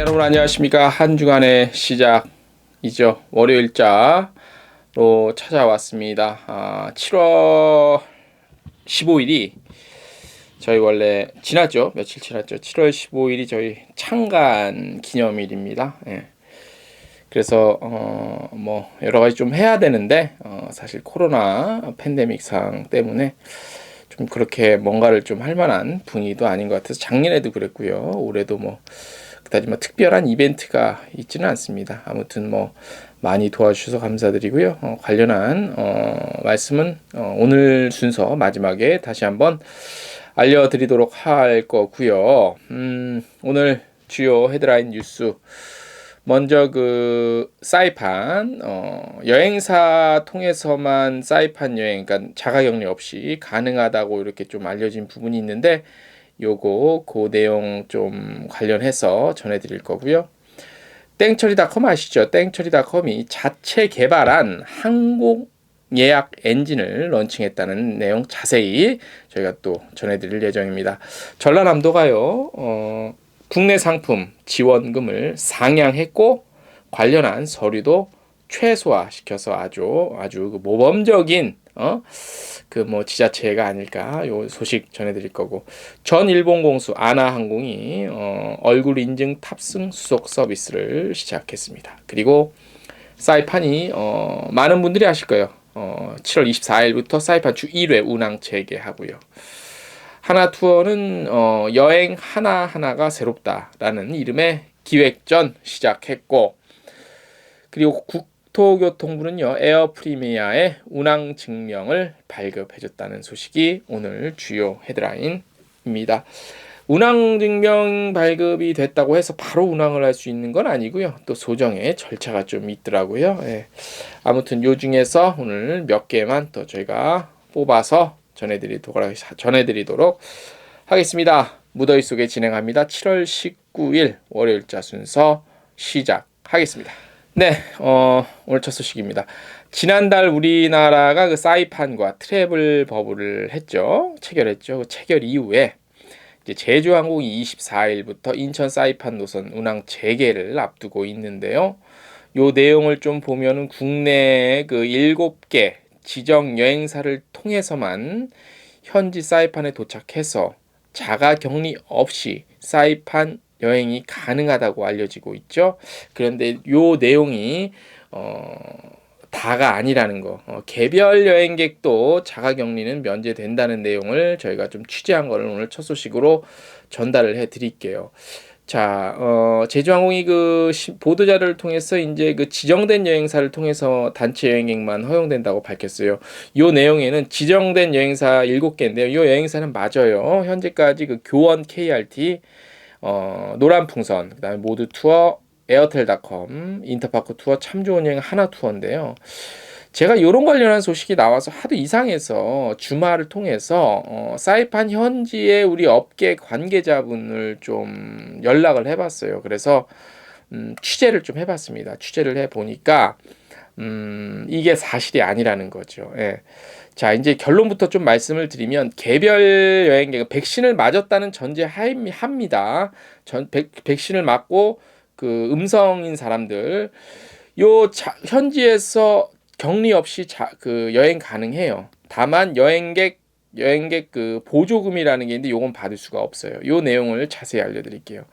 여러분 안녕하십니까. 한 주간의 시작이죠. 월요일자로 찾아왔습니다. 7월 15일이 저희 원래 지났죠. 며칠 지났죠. 7월 15일이 저희 창간 기념일입니다. 예. 그래서 뭐 여러 가지 좀 해야 되는데 사실 코로나 팬데믹상 때문에 좀 그렇게 뭔가를 좀 할 만한 분위기도 아닌 것 같아서 작년에도 그랬고요. 올해도 뭐 그다지 뭐 특별한 이벤트가 있지는 않습니다. 아무튼 뭐 많이 도와주셔서 감사드리고요. 관련한 말씀은 오늘 순서 마지막에 다시 한번 알려드리도록 할 거고요. 오늘 주요 헤드라인 뉴스 먼저 그 사이판 여행사 통해서만 사이판 여행, 그러니까 자가격리 없이 가능하다고 이렇게 좀 알려진 부분이 있는데 요거 그 내용 좀 관련해서 전해드릴 거고요. 땡처리닷컴 아시죠? 땡처리닷컴이 자체 개발한 항공 예약 엔진을 런칭했다는 내용 자세히 저희가 또 전해드릴 예정입니다. 전라남도가요 국내 상품 지원금을 상향했고 관련한 서류도 최소화시켜서 아주 그 모범적인 그 뭐 지자체가 아닐까 요 소식 전해드릴 거고, 전 일본 공수 아나항공이 얼굴 인증 탑승 수속 서비스를 시작했습니다. 그리고 사이판이 많은 분들이 아실 거예요. 7월 24일부터 사이판 주 1회 운항 재개하고요. 하나투어는 여행 하나하나가 새롭다라는 이름의 기획전 시작했고, 그리고 국토교통부는요 에어 프리미아의 운항 증명을 발급해줬다는 소식이 오늘 주요 헤드라인입니다. 운항 증명 발급이 됐다고 해서 바로 운항을 할 수 있는 건 아니고요. 또 소정의 절차가 좀 있더라고요. 예. 아무튼 요 중에서 오늘 몇 개만 더 저희가 뽑아서 전해드리도록 하겠습니다. 무더위 속에 진행합니다. 7월 19일 월요일자 순서 시작하겠습니다. 네, 오늘 첫 소식입니다. 지난달 우리나라가 그 사이판과 트래블 버블을 체결했죠. 그 체결 이후에 이제 제주항공이 24일부터 인천 사이판 노선 운항 재개를 앞두고 있는데요. 요 내용을 좀 보면은 국내 그 7개 지정 여행사를 통해서만 현지 사이판에 도착해서 자가 격리 없이 사이판 여행이 가능하다고 알려지고 있죠. 그런데 요 내용이 다가 아니라는 거. 개별 여행객도 자가 격리는 면제된다는 내용을 저희가 좀 취재한 거를 오늘 첫 소식으로 전달을 해 드릴게요. 자, 제주항공이 그 보도 자료를 통해서 이제 그 지정된 여행사를 통해서 단체 여행객만 허용된다고 밝혔어요. 요 내용에는 지정된 여행사 7개인데요. 요 여행사는 맞아요. 현재까지 그 교원 KRT, 노란풍선, 그다음에 모두 투어, 에어텔닷컴, 인터파크 투어, 참 좋은 여행 하나투어인데요. 제가 요런 관련한 소식이 나와서 하도 이상해서 주말을 통해서 사이판 현지의 우리 업계 관계자분을 좀 연락을 해봤어요. 그래서 취재를 좀 해봤습니다. 취재를 해보니까 이게 사실이 아니라는 거죠. 예. 자, 이제 결론부터 좀 말씀을 드리면 개별 여행객은 백신을 맞았다는 전제합니다. 백신을 맞고 그 음성인 사람들 현지에서 격리 없이 그 여행 가능해요. 다만 여행객 그 보조금이라는 게 있는데 요건 받을 수가 없어요. 요 내용을 자세히 알려드릴게요.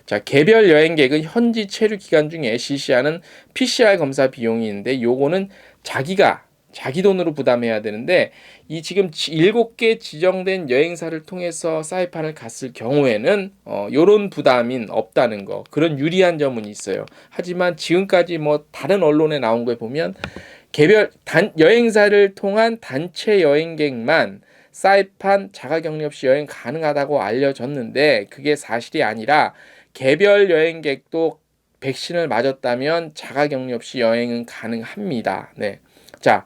자, 개별 여행객은 현지 체류 기간 중에 실시하는 PCR 검사 비용이 있는데 요거는 자기 돈으로 부담해야 되는데, 이 지금 7개 지정된 여행사를 통해서 사이판을 갔을 경우에는 요런 부담인 없다는 거, 그런 유리한 점은 있어요. 하지만 지금까지 뭐 다른 언론에 나온 거에 보면 여행사를 통한 단체 여행객만 사이판 자가격리 없이 여행 가능하다고 알려졌는데 그게 사실이 아니라 개별 여행객도 백신을 맞았다면 자가격리 없이 여행은 가능합니다. 네. 자,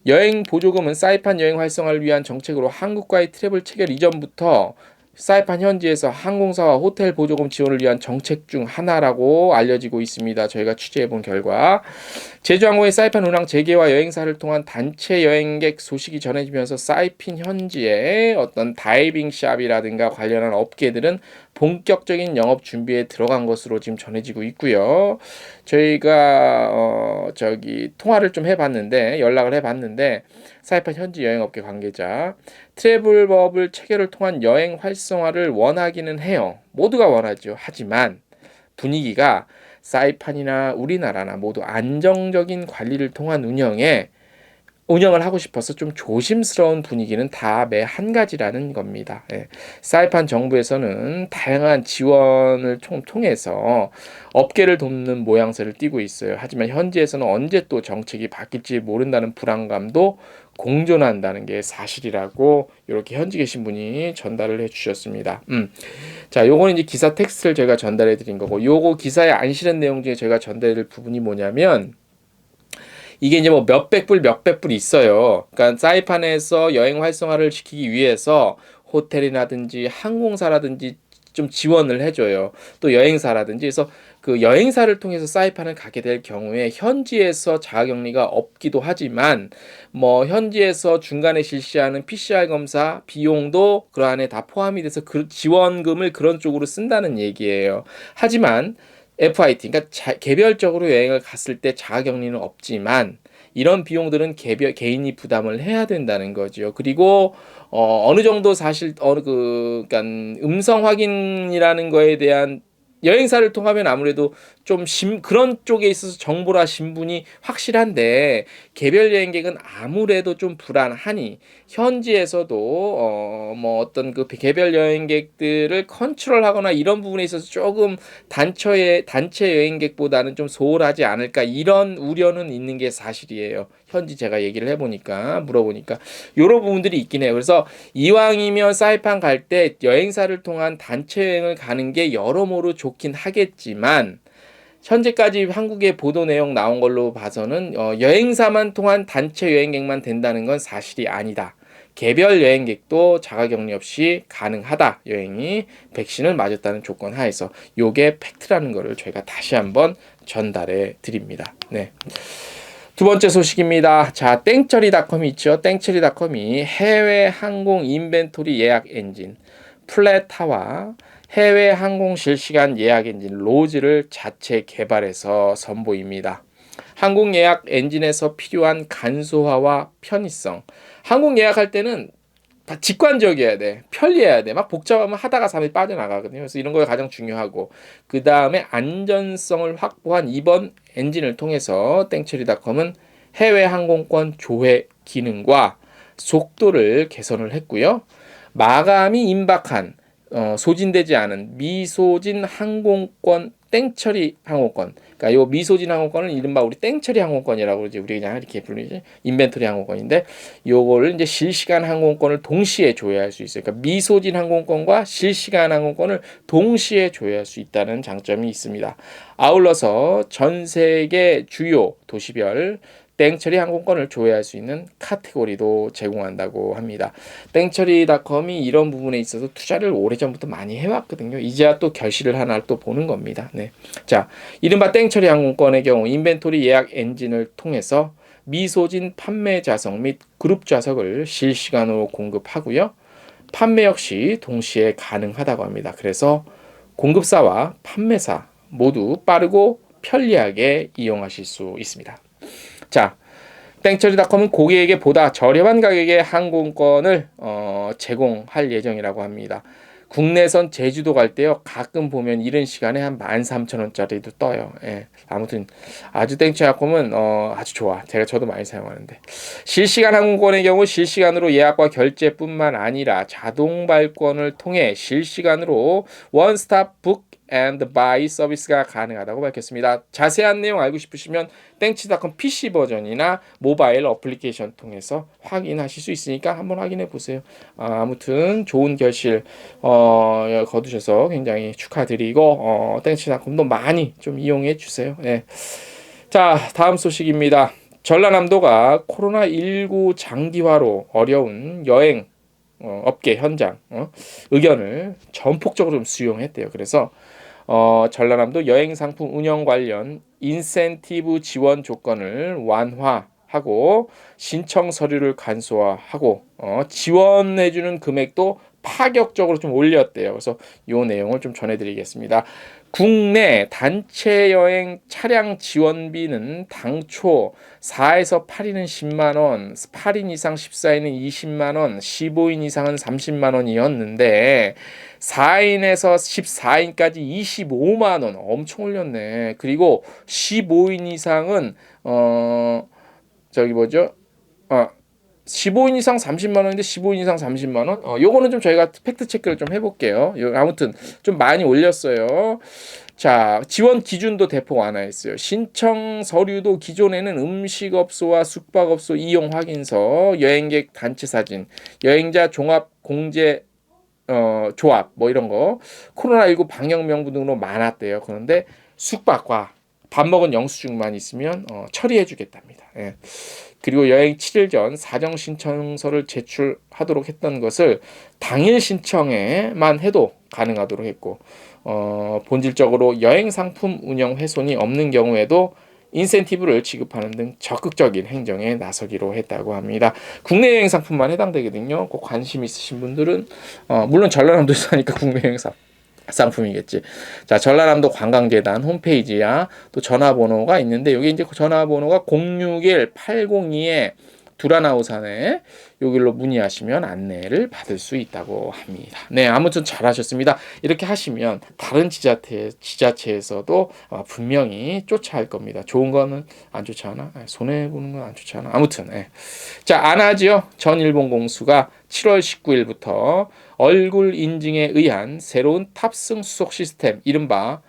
여행 보조금은 사이판 여행 활성화를 위한 정책으로 한국과의 트래블 체결 이전부터 사이판 현지에서 항공사와 호텔 보조금 지원을 위한 정책 중 하나라고 알려지고 있습니다. 저희가 취재해본 결과 제주항공의 사이판 운항 재개와 여행사를 통한 단체 여행객 소식이 전해지면서 사이판 현지의 어떤 다이빙 샵이라든가 관련한 업계들은 본격적인 영업 준비에 들어간 것으로 지금 전해지고 있고요. 저희가 통화를 좀 해봤는데 연락을 해봤는데 사이판 현지 여행업계 관계자 트래블 버블 체결을 통한 여행 활성화를 원하기는 해요. 모두가 원하죠. 하지만 분위기가 사이판이나 우리나라나 모두 안정적인 관리를 통한 운영을 하고 싶어서 좀 조심스러운 분위기는 다 매 한 가지라는 겁니다. 예. 사이판 정부에서는 다양한 지원을 통해서 업계를 돕는 모양새를 띠고 있어요. 하지만 현지에서는 언제 또 정책이 바뀔지 모른다는 불안감도 공존한다는 게 사실이라고 이렇게 현지 계신 분이 전달을 해주셨습니다. 자, 요거는 이제 기사 텍스트를 제가 전달해 드린 거고, 요거 기사에 안 실은 내용 중에 제가 전달해 드릴 부분이 뭐냐면, 이게 이제 뭐 몇백 불 있어요. 그러니까 사이판에서 여행 활성화를 시키기 위해서 호텔이라든지 항공사라든지 좀 지원을 해줘요. 또 여행사라든지. 그래서 그 여행사를 통해서 사이판을 가게 될 경우에 현지에서 자가격리가 없기도 하지만 뭐 현지에서 중간에 실시하는 PCR 검사 비용도 그 안에 다 포함이 돼서 그 지원금을 그런 쪽으로 쓴다는 얘기예요. 하지만 FIT, 그러니까 개별적으로 여행을 갔을 때 자가격리는 없지만 이런 비용들은 개인이 부담을 해야 된다는 거죠. 그리고 어느 정도 사실 그러니까 음성 확인이라는 거에 대한 여행사를 통하면 아무래도 좀 그런 쪽에 있어서 정보라 신분이 확실한데 개별 여행객은 아무래도 좀 불안하니 현지에서도 뭐 어떤 그 개별 여행객들을 컨트롤하거나 이런 부분에 있어서 조금 단체 여행객보다는 좀 소홀하지 않을까 이런 우려는 있는 게 사실이에요. 현지 제가 얘기를 해보니까 물어보니까 이런 부분들이 있긴 해요. 그래서 이왕이면 사이판 갈 때 여행사를 통한 단체 여행을 가는 게 여러모로 좋긴 하겠지만 현재까지 한국의 보도 내용 나온 걸로 봐서는 여행사만 통한 단체 여행객만 된다는 건 사실이 아니다. 개별 여행객도 자가격리 없이 가능하다. 여행이 백신을 맞았다는 조건 하에서 요게 팩트라는 거를 저희가 다시 한번 전달해 드립니다. 네. 두 번째 소식입니다. 자, 땡처리닷컴이 있죠. 땡처리닷컴이 해외 항공 인벤토리 예약 엔진 플레타와 해외 항공 실시간 예약 엔진 로즈를 자체 개발해서 선보입니다. 항공 예약 엔진에서 필요한 간소화와 편의성. 항공 예약할 때는 다 직관적이어야 돼. 편리해야 돼. 막 복잡하면 하다가 사람이 빠져나가거든요. 그래서 이런 거가 가장 중요하고 그 다음에 안전성을 확보한 이번 엔진을 통해서 땡처리닷컴은 해외 항공권 조회 기능과 속도를 개선을 했고요. 마감이 임박한 소진되지 않은 미소진 항공권 땡처리 항공권. 그러니까 요 미소진 항공권은 이른바 우리 땡처리 항공권이라고 이제 우리 그냥 이렇게 부르지 인벤토리 항공권인데 요거를 이제 실시간 항공권을 동시에 조회할 수 있어요. 그러니까 미소진 항공권과 실시간 항공권을 동시에 조회할 수 있다는 장점이 있습니다. 아울러서 전 세계 주요 도시별 땡처리 항공권을 조회할 수 있는 카테고리도 제공한다고 합니다. 땡처리닷컴이 이런 부분에 있어서 투자를 오래전부터 많이 해왔거든요. 이제야 또 결실을 하나 또 보는 겁니다. 네. 자, 이른바 땡처리 항공권의 경우 인벤토리 예약 엔진을 통해서 미소진 판매 좌석 및 그룹 좌석을 실시간으로 공급하고요. 판매 역시 동시에 가능하다고 합니다. 그래서 공급사와 판매사 모두 빠르고 편리하게 이용하실 수 있습니다. 자, 땡처리닷컴은 고객에게 보다 저렴한 가격의 항공권을 제공할 예정이라고 합니다. 국내선 제주도 갈 때요 가끔 보면 이른 시간에 한 13,000원짜리도 떠요. 예. 아무튼 아주 땡처리닷컴은 아주 좋아. 저도 많이 사용하는데 실시간 항공권의 경우 실시간으로 예약과 결제뿐만 아니라 자동 발권을 통해 실시간으로 원스톱 북 and buy 서비스가 가능하다고 밝혔습니다. 자세한 내용 알고 싶으시면 땡치닷컴 PC 버전이나 모바일 어플리케이션 통해서 확인하실 수 있으니까 한번 확인해 보세요. 아무튼 좋은 결실 거두셔서 굉장히 축하드리고 땡치닷컴도 많이 좀 이용해 주세요. 네. 자, 다음 소식입니다. 전라남도가 코로나19 장기화로 어려운 여행 업계 현장 의견을 전폭적으로 좀 수용했대요. 그래서 전라남도 여행상품 운영 관련 인센티브 지원 조건을 완화하고 신청 서류를 간소화하고 지원해주는 금액도 파격적으로 좀 올렸대요. 그래서 이 내용을 좀 전해드리겠습니다. 국내 단체 여행 차량 지원비는 당초 4에서 8인은 10만 원, 8인 이상 14인은 20만 원, 15인 이상은 30만 원이었는데 4인에서 14인까지 25만 원, 엄청 올렸네. 그리고 15인 이상은 저기 뭐죠? 15인 이상 30만 원인데 15인 이상 30만 원? 요거는 좀 저희가 팩트 체크를 좀 해볼게요. 아무튼 좀 많이 올렸어요. 자, 지원 기준도 대폭 완화했어요. 신청 서류도 기존에는 음식업소와 숙박업소 이용 확인서, 여행객 단체 사진, 여행자 종합 공제 조합 뭐 이런 거 코로나19 방역 명부 등으로 많았대요. 그런데 숙박과 밥 먹은 영수증만 있으면 처리해 주겠답니다. 예. 그리고 여행 7일 전 사정 신청서를 제출하도록 했던 것을 당일 신청에만 해도 가능하도록 했고 본질적으로 여행 상품 운영 훼손이 없는 경우에도 인센티브를 지급하는 등 적극적인 행정에 나서기로 했다고 합니다. 국내 여행 상품만 해당되거든요. 꼭 관심 있으신 분들은 물론 전라남도에서 하니까 국내 여행 상품이겠지. 자, 전라남도 관광재단 홈페이지야 또 전화번호가 있는데 여기 이제 전화번호가 061-802에 두라나우산에 여기로 문의하시면 안내를 받을 수 있다고 합니다. 네, 아무튼 잘하셨습니다. 이렇게 하시면 다른 지자체에서도 분명히 쫓아할 겁니다. 좋은 거는 안 좋지 않아? 손해 보는 건 안 좋지 않아? 아무튼 자, 안하지요. 전 일본 공수가 7월 19일부터 얼굴 인증에 의한 새로운 탑승 수속 시스템 이른바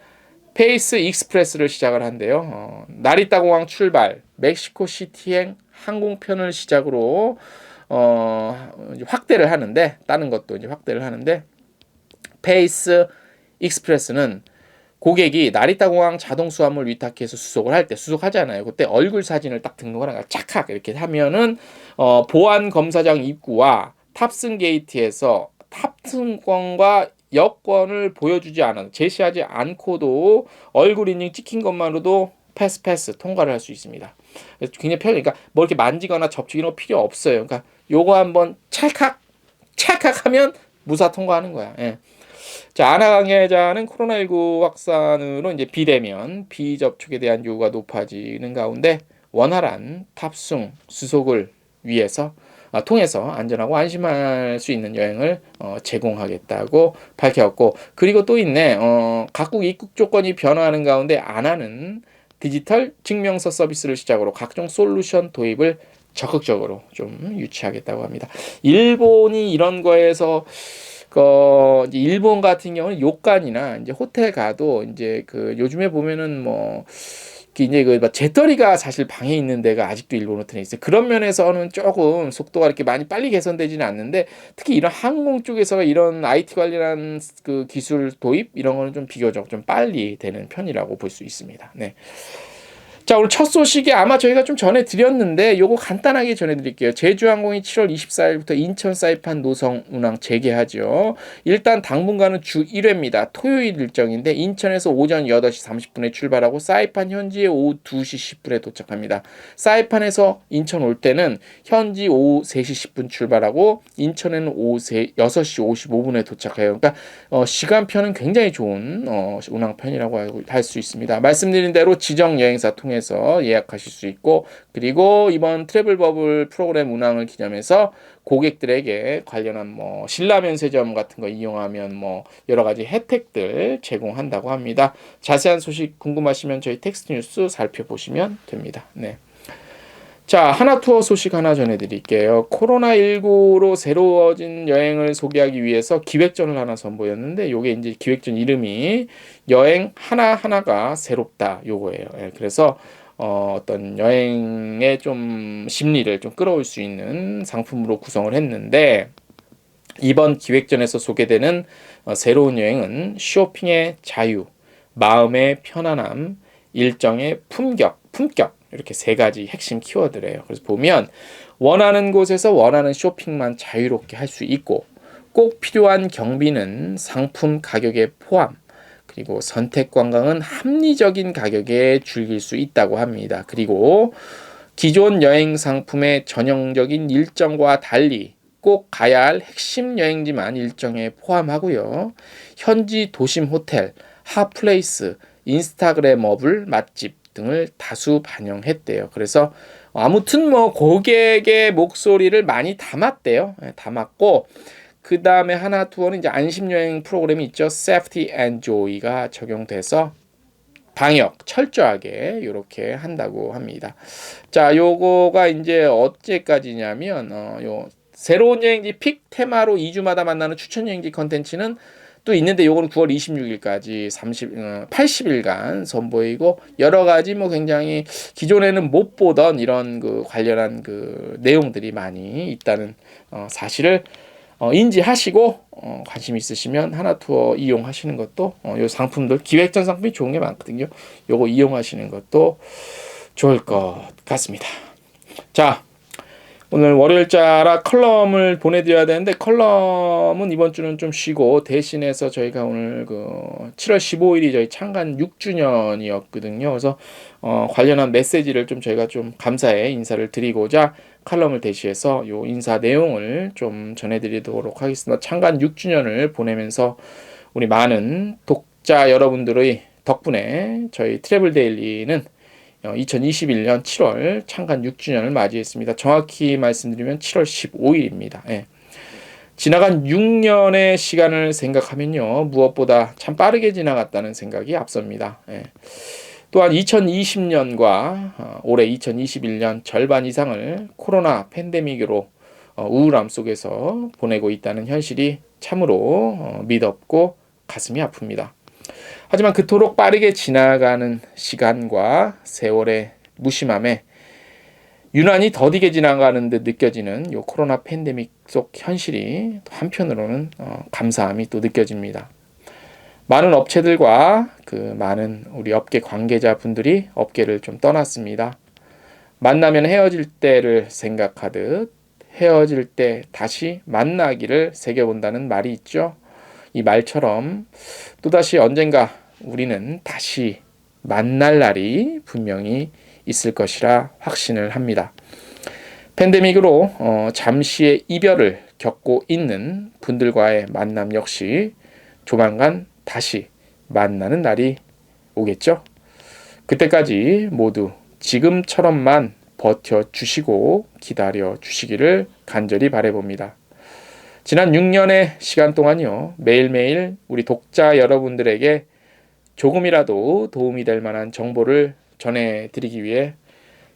페이스 익스프레스를 시작을 한대요. 나리타 공항 출발 멕시코 시티행 항공편을 시작으로 이제 확대를 하는데 다른 것도 이제 확대를 하는데 페이스 익스프레스는 고객이 나리타 공항 자동 수화물 위탁해서 수속을 할 때 수속하잖아요. 그때 얼굴 사진을 딱 등록을 하는 거야. 착각 이렇게 하면은 보안 검사장 입구와 탑승 게이트에서 탑승권과 여권을 보여주지 않아 제시하지 않고도 얼굴 인증 찍힌 것만으로도 패스 통과를 할 수 있습니다. 굉장히 편하니까 뭐 이렇게 만지거나 접촉 이런 거 필요 없어요. 그러니까 요거 한번 찰칵하면 무사 통과하는 거야. 예. 자, 아나 관계자는 코로나19 확산으로 이제 비대면 비접촉에 대한 요구가 높아지는 가운데 원활한 탑승 수속을 위해서 통해서 안전하고 안심할 수 있는 여행을 제공하겠다고 밝혔고 그리고 또 있네. 각국 입국 조건이 변화하는 가운데 아나는 디지털 증명서 서비스를 시작으로 각종 솔루션 도입을 적극적으로 좀 유치하겠다고 합니다. 일본이 이런 거에서 이제 일본 같은 경우는 요칸이나 이제 호텔 가도 이제 그 요즘에 보면은 뭐 이제 그 재떨이가 사실 방에 있는 데가 아직도 일본 호텔에 있어요. 그런 면에서는 조금 속도가 이렇게 많이 빨리 개선되지는 않는데 특히 이런 항공 쪽에서 이런 IT 관련한 그 기술 도입 이런 거는 좀 비교적 좀 빨리 되는 편이라고 볼 수 있습니다. 네. 자, 오늘 첫 소식이 아마 저희가 좀 전해드렸는데 요거 간단하게 전해드릴게요. 제주항공이 7월 24일부터 인천 사이판 노선 운항 재개하죠. 일단 당분간은 주 1회입니다. 토요일 일정인데 인천에서 오전 8시 30분에 출발하고 사이판 현지에 오후 2시 10분에 도착합니다. 사이판에서 인천 올 때는 현지 오후 3시 10분 출발하고 인천에는 오후 6시 55분에 도착해요. 그러니까 시간표는 굉장히 좋은 운항편이라고 할 수 있습니다. 말씀드린 대로 지정 여행사 통해 서 예약하실 수 있고 그리고 이번 트래블 버블 프로그램 운항을 기념해서 고객들에게 관련한 뭐 신라면세점 같은 거 이용하면 뭐 여러 가지 혜택들 제공한다고 합니다. 자세한 소식 궁금하시면 저희 텍스트 뉴스 살펴보시면 됩니다. 네. 자, 하나투어 소식 하나 전해드릴게요. 코로나19로 새로워진 여행을 소개하기 위해서 기획전을 하나 선보였는데 요게 이제 기획전 이름이 여행 하나하나가 새롭다 요거예요. 예, 그래서 어떤 여행의 좀 심리를 좀 끌어올 수 있는 상품으로 구성을 했는데 이번 기획전에서 소개되는 새로운 여행은 쇼핑의 자유, 마음의 편안함, 일정의 품격 이렇게 세 가지 핵심 키워드래요. 그래서 보면 원하는 곳에서 원하는 쇼핑만 자유롭게 할 수 있고 꼭 필요한 경비는 상품 가격에 포함 그리고 선택 관광은 합리적인 가격에 즐길 수 있다고 합니다. 그리고 기존 여행 상품의 전형적인 일정과 달리 꼭 가야 할 핵심 여행지만 일정에 포함하고요. 현지 도심 호텔, 핫플레이스, 인스타그램어블 맛집 등을 다수 반영했대요. 그래서 아무튼 뭐 고객의 목소리를 많이 담았대요. 담았고 그 다음에 하나투어는 이제 안심여행 프로그램이 있죠. Safety and Joy가 적용돼서 방역 철저하게 이렇게 한다고 합니다. 자, 요거가 이제 언제까지냐면 요 새로운 여행지 픽 테마로 2주마다 만나는 추천 여행지 컨텐츠는 또 있는데 요거는 9월 26일까지 80일간 선보이고 여러 가지 뭐 굉장히 기존에는 못 보던 이런 그 관련한 그 내용들이 많이 있다는 사실을 인지하시고 관심 있으시면 하나투어 이용하시는 것도 요 상품들 기획전 상품이 좋은 게 많거든요. 요거 이용하시는 것도 좋을 것 같습니다. 자, 오늘 월요일자라 컬럼을 보내드려야 되는데 컬럼은 이번 주는 좀 쉬고 대신해서 저희가 오늘 그 7월 15일이 저희 창간 6주년이었거든요. 그래서 관련한 메시지를 좀 저희가 좀 감사의 인사를 드리고자 칼럼을 대시해서 요 인사 내용을 좀 전해드리도록 하겠습니다. 창간 6주년을 보내면서 우리 많은 독자 여러분들의 덕분에 저희 트래블 데일리는 2021년 7월 창간 6주년을 맞이했습니다. 정확히 말씀드리면 7월 15일입니다. 예. 지나간 6년의 시간을 생각하면요. 무엇보다 참 빠르게 지나갔다는 생각이 앞섭니다. 예. 또한 2020년과 올해 2021년 절반 이상을 코로나 팬데믹으로 우울함 속에서 보내고 있다는 현실이 참으로 미덥고 가슴이 아픕니다. 하지만 그토록 빠르게 지나가는 시간과 세월의 무심함에 유난히 더디게 지나가는 듯 느껴지는 이 코로나 팬데믹 속 현실이 한편으로는 감사함이 또 느껴집니다. 많은 업체들과 그 많은 우리 업계 관계자분들이 업계를 좀 떠났습니다. 만나면 헤어질 때를 생각하듯 헤어질 때 다시 만나기를 새겨본다는 말이 있죠. 이 말처럼 또다시 언젠가 우리는 다시 만날 날이 분명히 있을 것이라 확신을 합니다. 팬데믹으로 잠시의 이별을 겪고 있는 분들과의 만남 역시 조만간 다시 만나는 날이 오겠죠. 그때까지 모두 지금처럼만 버텨주시고 기다려주시기를 간절히 바라봅니다. 지난 6년의 시간 동안요. 매일매일 우리 독자 여러분들에게 조금이라도 도움이 될 만한 정보를 전해드리기 위해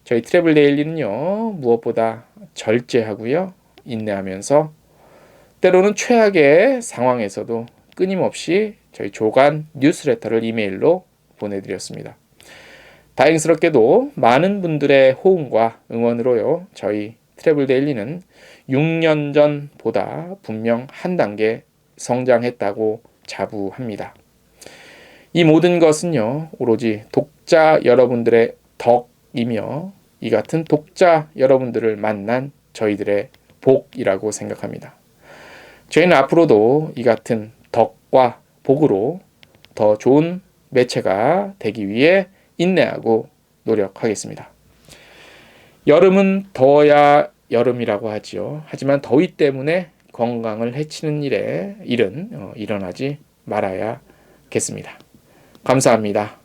저희 트래블 데일리는요. 무엇보다 절제하고요. 인내하면서 때로는 최악의 상황에서도 끊임없이 저희 조간 뉴스레터를 이메일로 보내드렸습니다. 다행스럽게도 많은 분들의 호응과 응원으로요. 저희 트래블 데일리는 6년 전보다 분명 한 단계 성장했다고 자부합니다. 이 모든 것은요. 오로지 독자 여러분들의 덕이며 이 같은 독자 여러분들을 만난 저희들의 복이라고 생각합니다. 저희는 앞으로도 이 같은 덕과 복으로 더 좋은 매체가 되기 위해 인내하고 노력하겠습니다. 여름은 더워야 여름이라고 하지요. 하지만 더위 때문에 건강을 해치는 일은 일어나지 말아야겠습니다. 감사합니다.